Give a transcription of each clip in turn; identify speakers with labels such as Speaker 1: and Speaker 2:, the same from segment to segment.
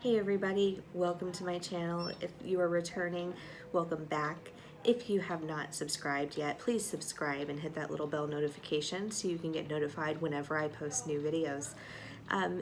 Speaker 1: Hey everybody, welcome to my channel. If you are returning, welcome back. If you have not subscribed yet, please subscribe and hit that little bell notification so you can get notified whenever I post new videos.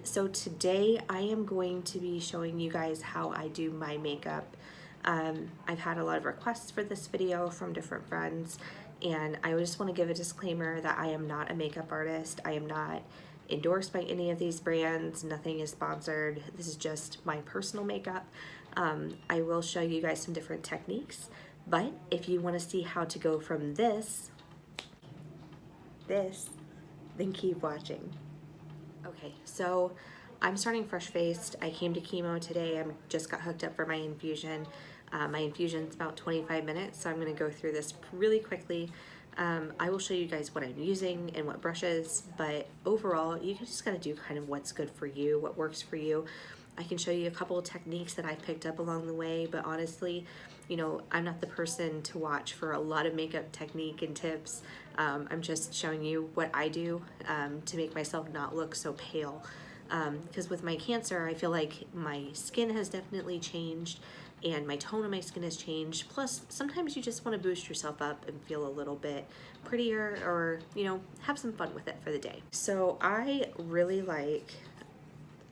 Speaker 1: So today I am going to be showing you guys how I do my makeup. I've had a lot of requests for this video from different friends, and I just want to give a disclaimer that I am not a makeup artist. I am not endorsed by any of these brands. Nothing is sponsored. This is just my personal makeup. I will show you guys some different techniques, but if you want to see how to go from this, then keep watching. Okay, so I'm starting fresh-faced. I came to chemo today. I just got hooked up for my infusion. My infusion's about 25 minutes, so I'm going to go through this really quickly. I will show you guys what I'm using and what brushes, but overall, you just got to do kind of what's good for you, what works for you. I can show you a couple of techniques that I've picked up along the way, but honestly, you know, I'm not the person to watch for a lot of makeup technique and tips. I'm just showing you what I do to make myself not look so pale. Because with my cancer, I feel like my skin has definitely changed and my tone of my skin has changed. Plus, sometimes you just want to boost yourself up and feel a little bit prettier, or, you know, have some fun with it for the day. So I really like,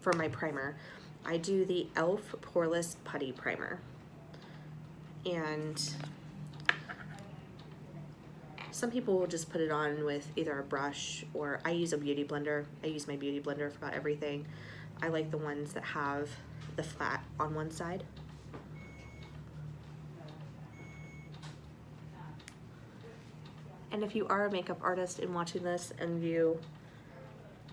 Speaker 1: for my primer, I do the e.l.f. Poreless Putty Primer. And some people will just put it on with either a brush, or I use a beauty blender. I use my beauty blender for about everything. I like the ones that have the flat on one side. And if you are a makeup artist and watching this and you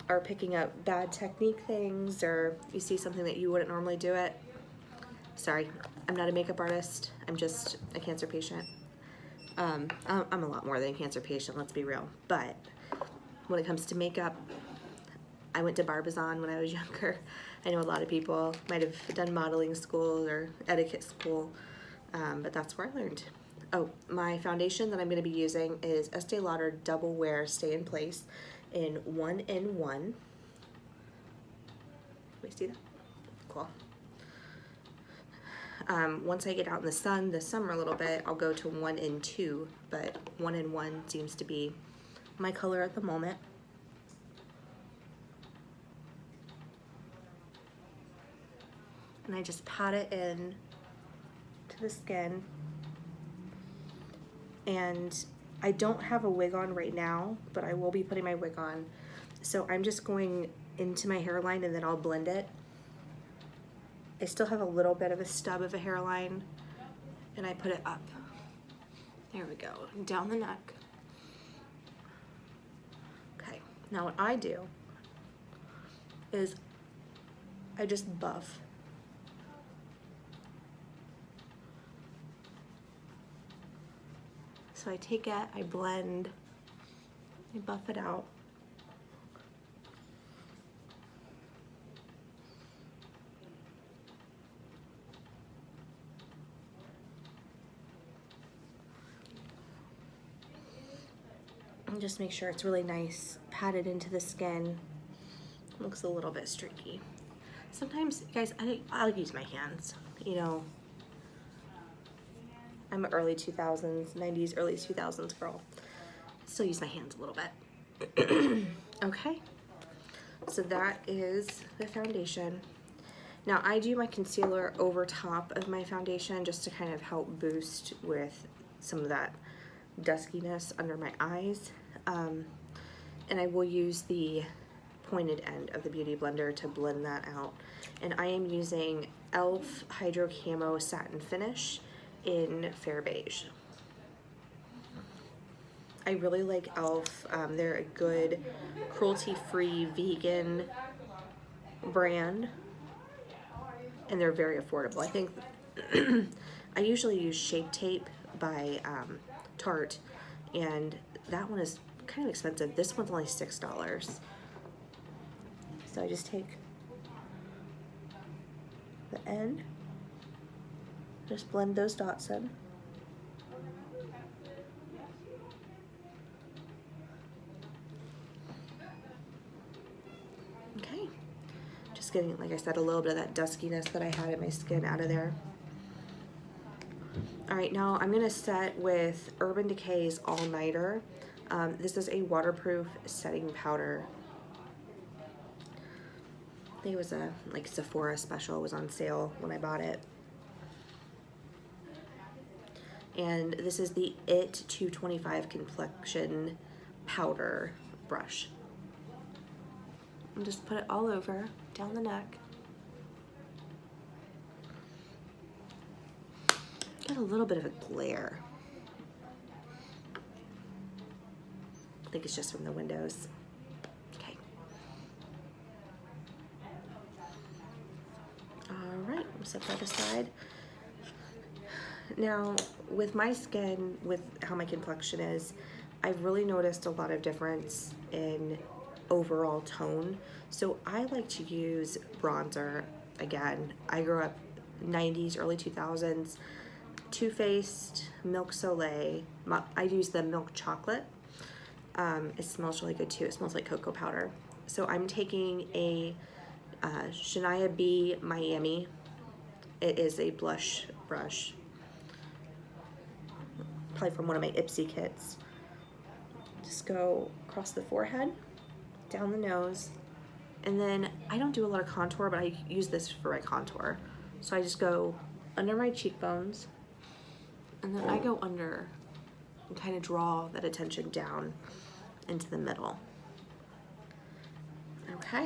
Speaker 1: are picking up bad technique things, or you see something that you wouldn't normally do it, sorry, I'm not a makeup artist. I'm just a cancer patient. I'm a lot more than a cancer patient, let's be real. But when it comes to makeup, I went to Barbizon when I was younger. I know a lot of people might have done modeling school or etiquette school, but that's where I learned. Oh, my foundation that I'm going to be using is Estee Lauder Double Wear Stay in Place in 1-in-1. We see that? Cool. Once I get out in the sun this summer a little bit, I'll go to 1-in-2, but 1-in-1 seems to be my color at the moment. And I just pat it in to the skin. And I don't have a wig on right now, but I will be putting my wig on. So I'm just going into my hairline and then I'll blend it. I still have a little bit of a stub of a hairline, and I put it up. There we go, down the neck. Okay, now what I do is I just buff. So I take it, I blend, I buff it out. And just make sure it's really nice, patted into the skin. It looks a little bit streaky. Sometimes, guys, I'll use my hands, you know. I'm an early 2000s, 90s, early 2000s girl. Still use my hands a little bit. Okay, so that is the foundation. Now I do my concealer over top of my foundation just to kind of help boost with some of that duskiness under my eyes. And I will use the pointed end of the Beauty Blender to blend that out. And I am using e.l.f. Hydro Camo Satin Finish in Fair Beige. I really like e.l.f. They're a good cruelty-free vegan brand, and they're very affordable. I think I usually use Shape Tape by Tarte, and that one is kind of expensive. This one's only $6. So I just take the end, just blend those dots in. Just getting, like I said, a little bit of that duskiness that I had in my skin out of there. All right, now I'm gonna set with Urban Decay's All Nighter. This is a waterproof setting powder. I think it was a like Sephora special, was on sale when I bought it. And this is the It 225 complexion powder brush. And just put it all over, down the neck. Got a little bit of a glare. I think it's just from the windows. Okay. All right, we'll set that aside. Now, with my skin, with how my complexion is, I've really noticed a lot of difference in overall tone. So I like to use bronzer. Again, I grew up 90s, early 2000s. Too Faced, Milk Soleil. I use the milk chocolate. It smells really good too. It smells like cocoa powder. So I'm taking a Shania B Miami. It is a blush brush. Probably from one of my Ipsy kits. Just go across the forehead, down the nose, and then I don't do a lot of contour, but I use this for my contour. So I just go under my cheekbones, and then I go under and kind of draw that attention down into the middle. Okay.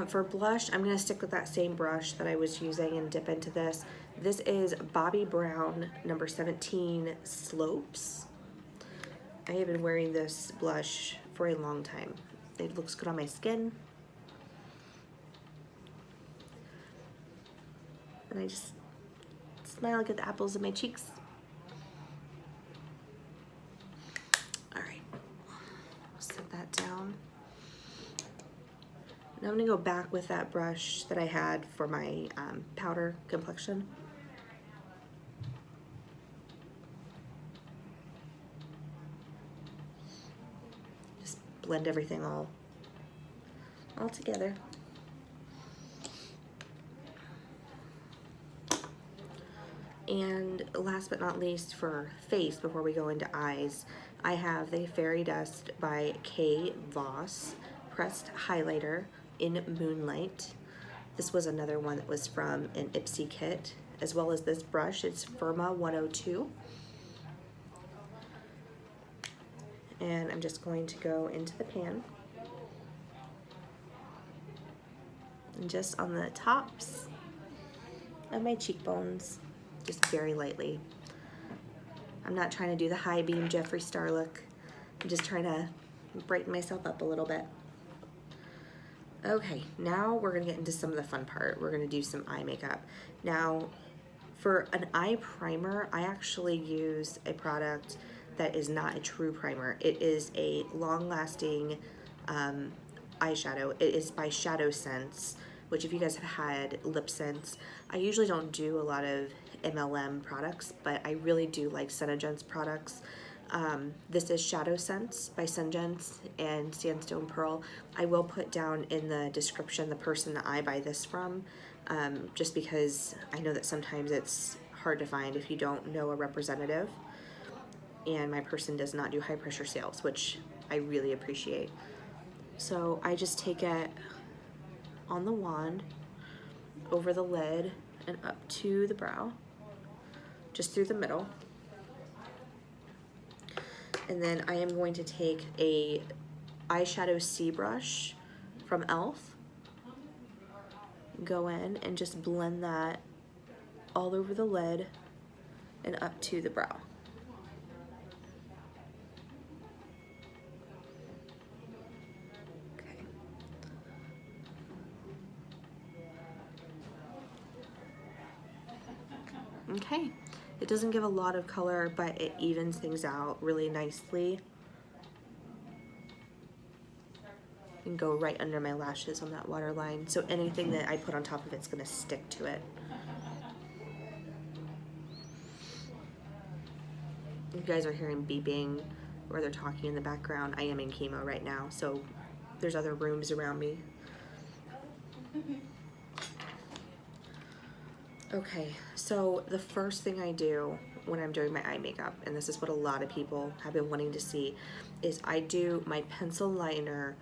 Speaker 1: For blush, I'm going to stick with that same brush that I was using and dip into this. This is Bobbi Brown number 17 Slopes. I have been wearing this blush for a long time. It looks good on my skin. And I just smile, get the apples in my cheeks. All right, set that down. Now I'm gonna go back with that brush that I had for my powder complexion. Just blend everything all together. And last but not least, for face, before we go into eyes, I have the Fairy Dust by Kay Voss Pressed Highlighter in Moonlight. This was another one that was from an Ipsy kit, as well as this brush. It's Firma 102. And I'm just going to go into the pan. And just on the tops of my cheekbones, just very lightly. I'm not trying to do the high beam Jeffree Star look. I'm just trying to brighten myself up a little bit. Okay, now we're gonna get into some of the fun part. We're gonna do some eye makeup. Now, for an eye primer, I actually use a product that is not a true primer. It is a long-lasting eyeshadow. It is by Shadow Sense, which if you guys have had Lip Sense, I usually don't do a lot of MLM products, but I really do like Senegence products. This is Shadow Sense by Senegence and Sandstone Pearl. I will put down in the description the person that I buy this from, just because I know that sometimes it's hard to find if you don't know a representative, and my person does not do high pressure sales, which I really appreciate. So I just take it on the wand, over the lid, and up to the brow, just through the middle. And then I am going to take a eyeshadow C brush from e.l.f., go in and just blend that all over the lid and up to the brow. Okay. Okay. It doesn't give a lot of color, but it evens things out really nicely. And go right under my lashes on that waterline. So anything that I put on top of it's gonna stick to it. You guys are hearing beeping or they're talking in the background. I am in chemo right now, so there's other rooms around me Okay, so the first thing I do when I'm doing my eye makeup, and this is what a lot of people have been wanting to see, is I do my pencil liner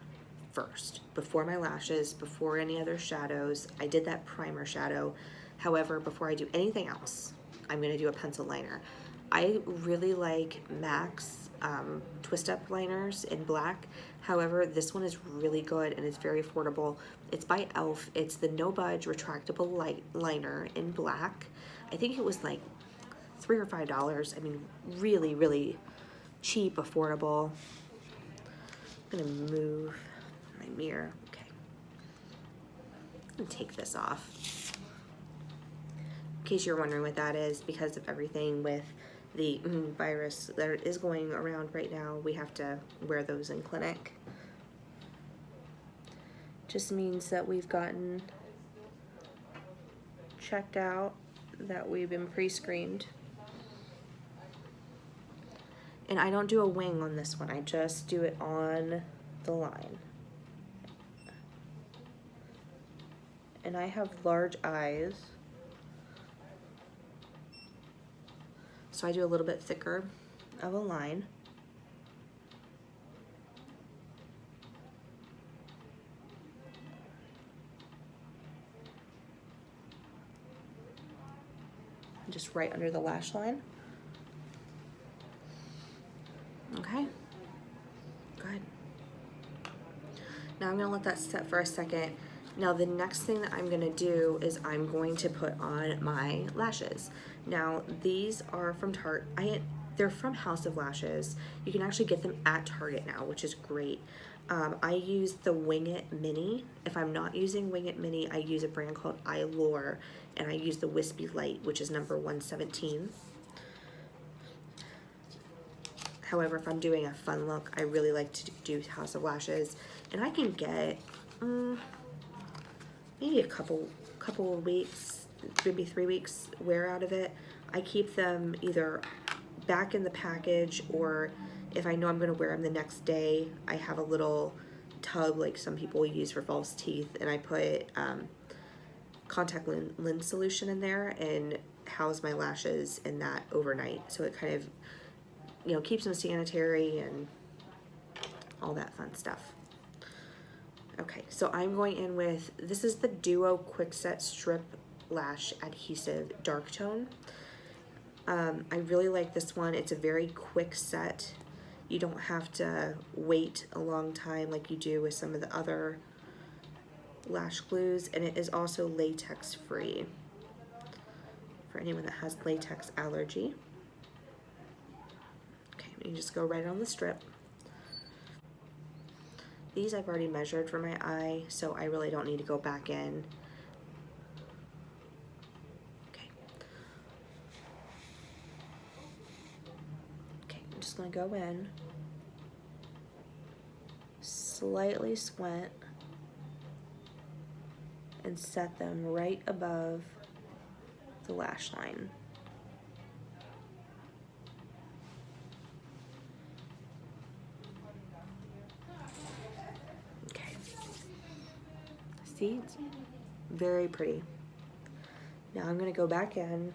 Speaker 1: first, before my lashes, before any other shadows. I did that primer shadow. However, before I do anything else, I'm gonna do a pencil liner. I really like MAC's twist up liners in black. However, this one is really good and it's very affordable. It's by e.l.f. It's the No Budge retractable light liner in black. I think it was like $3 or $5. I mean, really, really cheap, affordable. I'm gonna move my mirror. Okay. I'm gonna take this off. In case you're wondering what that is, because of everything with the virus that is going around right now, we have to wear those in clinic. Just means that we've gotten checked out, that we've been pre-screened. And I don't do a wing on this one, I just do it on the line. And I have large eyes, so I do a little bit thicker of a line. Just right under the lash line. Okay, good. Now I'm gonna let that set for a second. Now the next thing that I'm gonna do is I'm going to put on my lashes. Now these are from they're from House of Lashes. You can actually get them at Target now, which is great. I use the Wing It Mini. If I'm not using Wing It Mini, I use a brand called iLure, and I use the Wispy Light, which is number 117. However, if I'm doing a fun look, I really like to do House of Lashes, and I can get maybe a couple of weeks, maybe 3 weeks wear out of it. I keep them either back in the package, or if I know I'm going to wear them the next day, I have a little tub like some people use for false teeth, and I put contact lens solution in there and house my lashes in that overnight, so it kind of, you know, keeps them sanitary and all that fun stuff. Okay, so I'm going in with, this is the Duo Quickset Strip Lash Adhesive Dark Tone. I really like this one. It's a very quick set. You don't have to wait a long time like you do with some of the other lash glues, and it is also latex free for anyone that has latex allergy. Okay, you just go right on the strip. These I've already measured for my eye, so I really don't need to go back in. Okay. Okay, I'm just gonna go in, slightly squint, and set them right above the lash line. Okay. See, it's very pretty. Now I'm gonna go back in.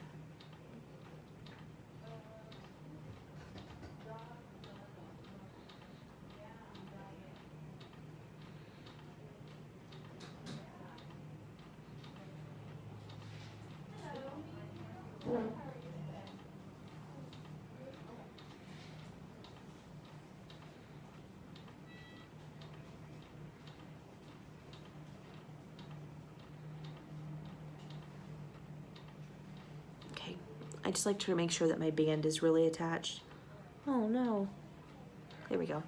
Speaker 1: Okay, I just like to make sure that my band is really attached. Oh no. There we go.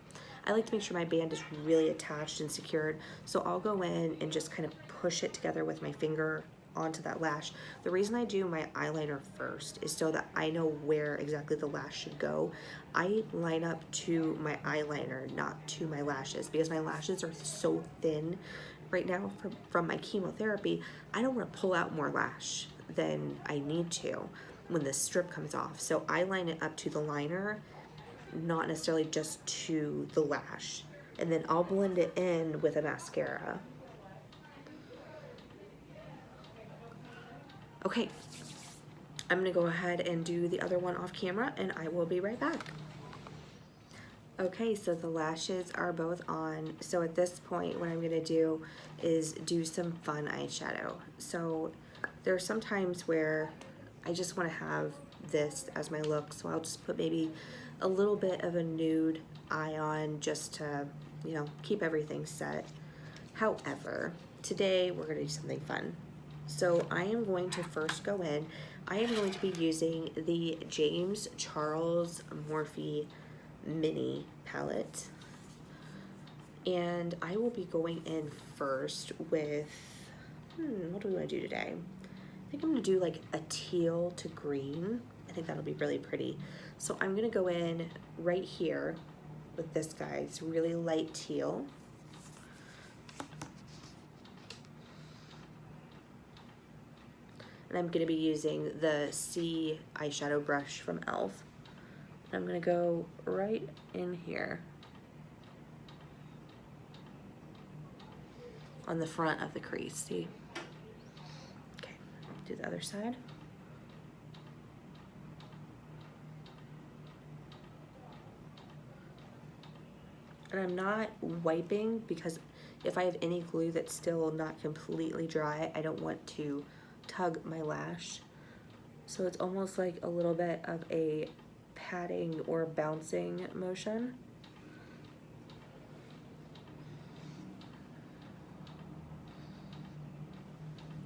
Speaker 1: I like to make sure my band is really attached and secured, so I'll go in and just kind of push it together with my finger onto that lash. The reason I do my eyeliner first is so that I know where exactly the lash should go. I line up to my eyeliner, not to my lashes, because my lashes are so thin right now from my chemotherapy. I don't want to pull out more lash than I need to when the strip comes off. So I line it up to the liner, not necessarily just to the lash. And then I'll blend it in with a mascara. Okay, I'm gonna go ahead and do the other one off camera and I will be right back. Okay, so the lashes are both on. So at this point, what I'm gonna do is do some fun eyeshadow. So there are some times where I just wanna have this as my look, so I'll just put maybe a little bit of a nude eye on just to, you know, keep everything set. However, today we're gonna do something fun. So I am going to first go in, I am going to be using the James Charles Morphe Mini palette, and I will be going in first with what do we want to do today? I think I'm going to do like a teal to green. I think that'll be really pretty. So I'm going to go in right here with this guy. It's really light teal. And I'm going to be using the C eyeshadow brush from e.l.f. I'm gonna go right in here on the front of the crease, see? Okay, do the other side. And I'm not wiping because if I have any glue that's still not completely dry, I don't want to tug my lash. So it's almost like a little bit of a patting or bouncing motion.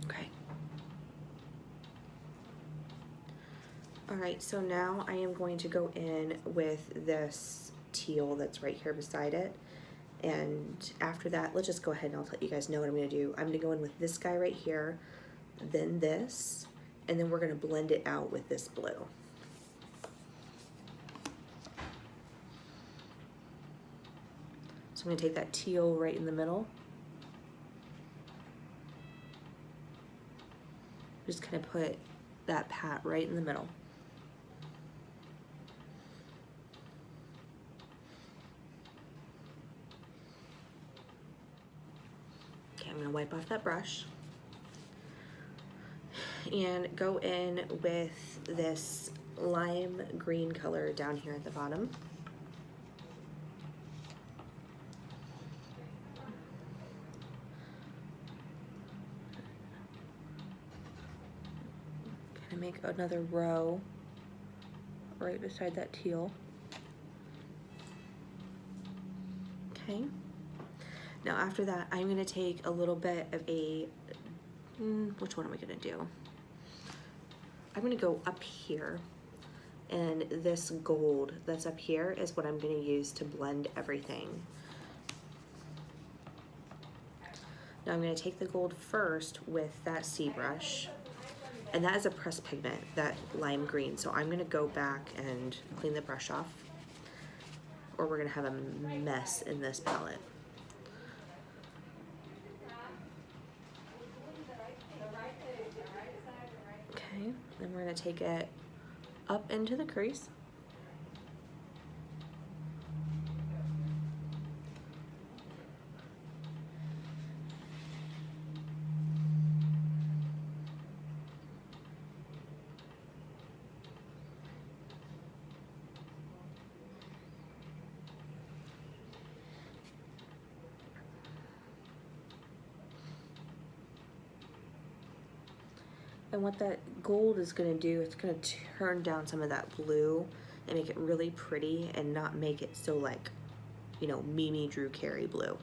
Speaker 1: Okay. All right, so now I am going to go in with this teal that's right here beside it. And after that, let's just go ahead and I'll let you guys know what I'm gonna do. I'm gonna go in with this guy right here, then this, and then we're gonna blend it out with this blue. So I'm gonna take that teal right in the middle. Just kind of put that pat right in the middle. Okay, I'm gonna wipe off that brush and go in with this lime green color down here at the bottom. Make another row right beside that teal. Okay. Now after that, I'm going to take a little bit of a, which one am I going to do? I'm going to go up here, and this gold that's up here is what I'm going to use to blend everything. Now I'm going to take the gold first with that C brush. And that is a pressed pigment, that lime green. So I'm gonna go back and clean the brush off, or we're gonna have a mess in this palette. Okay, then we're gonna take it up into the crease. And what that gold is going to do, it's going to turn down some of that blue and make it really pretty and not make it so like, you know, Mimi Drew Carey blue.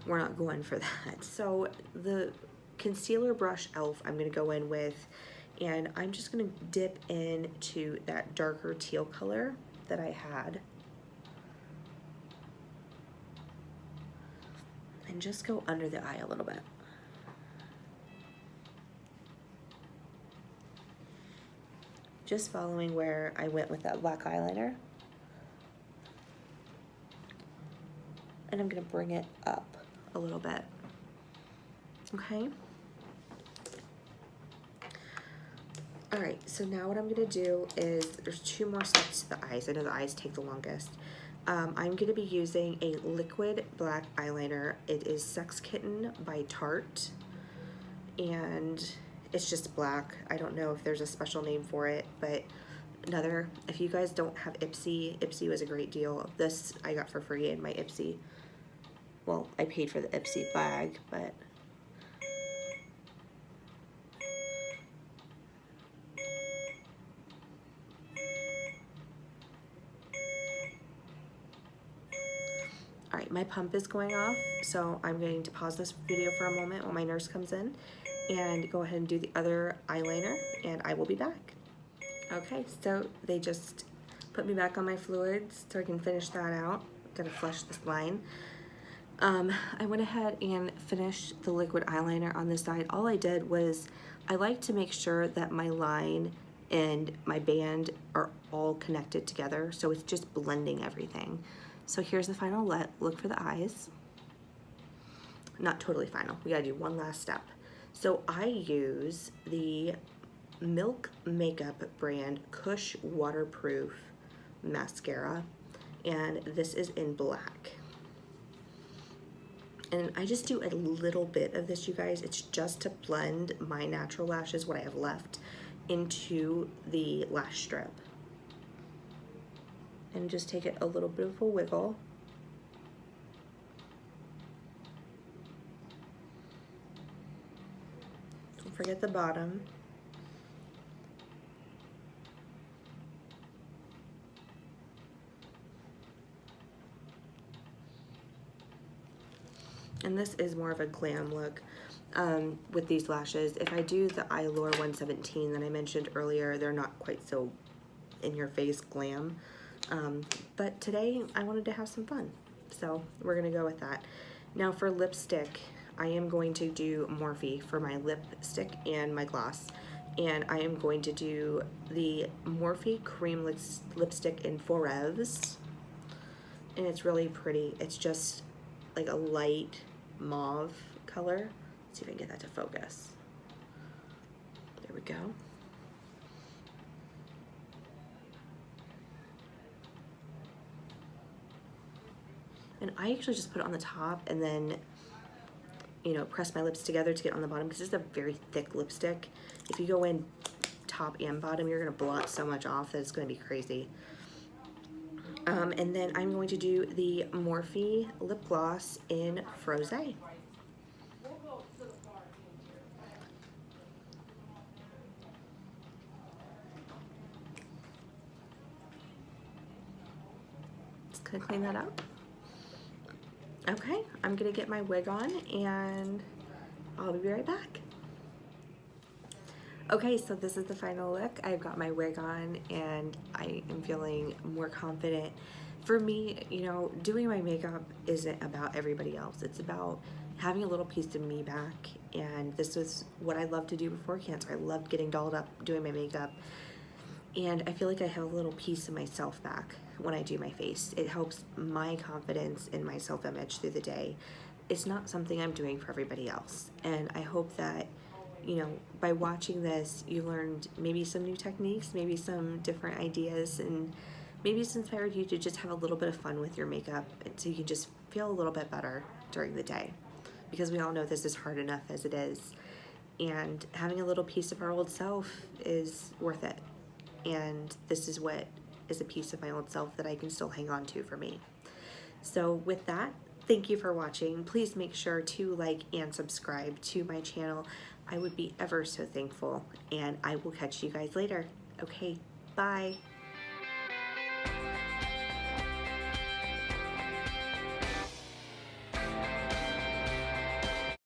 Speaker 1: We're not going for that. So the concealer brush e.l.f. I'm going to go in with, and I'm just going to dip into that darker teal color that I had. And just go under the eye a little bit. Just following where I went with that black eyeliner. And I'm gonna bring it up a little bit, okay? All right, so now what I'm gonna do is, there's two more steps to the eyes. I know the eyes take the longest. I'm gonna be using a liquid black eyeliner. It is Sex Kitten by Tarte, and It's just black. I don't know if there's a special name for it, but another, if you guys don't have Ipsy, Ipsy was a great deal. This I got for free in my Ipsy. Well, I paid for the Ipsy bag, but all right, my pump is going off, so I'm going to pause this video for a moment while my nurse comes in and go ahead and do the other eyeliner, and I will be back. Okay, so they just put me back on my fluids so I can finish that out. Gotta flush this line. I went ahead and finished the liquid eyeliner on this side. All I did was, I like to make sure that my line and my band are all connected together, so it's just blending everything. So here's the final look for the eyes. Not totally final, we gotta do one last step. So I use the Milk Makeup brand Kush Waterproof Mascara, and this is in black. And I just do a little bit of this, you guys. It's just to blend my natural lashes, what I have left, into the lash strip. And just take it a little bit of a wiggle. Don't forget the bottom. And this is more of a glam look with these lashes. If I do the Eyelure 117 that I mentioned earlier, they're not quite so in-your-face glam. But today I wanted to have some fun, so we're gonna go with that. Now for lipstick, I am going to do Morphe for my lipstick and my gloss. And I am going to do the Morphe cream lipstick in Forevs. And it's really pretty. It's just like a light mauve color. Let's see if I can get that to focus. There we go. And I actually just put it on the top and then, you know, press my lips together to get on the bottom because this is a very thick lipstick. If you go in top and bottom, you're gonna blot so much off that it's gonna be crazy. And then I'm going to do the Morphe lip gloss in Frosé. Just gonna clean that up. Okay, I'm gonna get my wig on and I'll be right back. Okay, so this is the final look. I've got my wig on and I am feeling more confident. For me, you know, doing my makeup isn't about everybody else. It's about having a little piece of me back. And this was what I loved to do before cancer. I loved getting dolled up, doing my makeup. And I feel like I have a little piece of myself back when I do my face. It helps my confidence in my self-image through the day. It's not something I'm doing for everybody else. And I hope that, you know, by watching this, you learned maybe some new techniques, maybe some different ideas, and maybe it's inspired you to just have a little bit of fun with your makeup so you can just feel a little bit better during the day. Because we all know this is hard enough as it is. And having a little piece of our old self is worth it. And this is what is a piece of my old self that I can still hang on to for me. So with that, thank you for watching. Please make sure to like and subscribe to my channel. I would be ever so thankful, and I will catch you guys later. Okay, bye.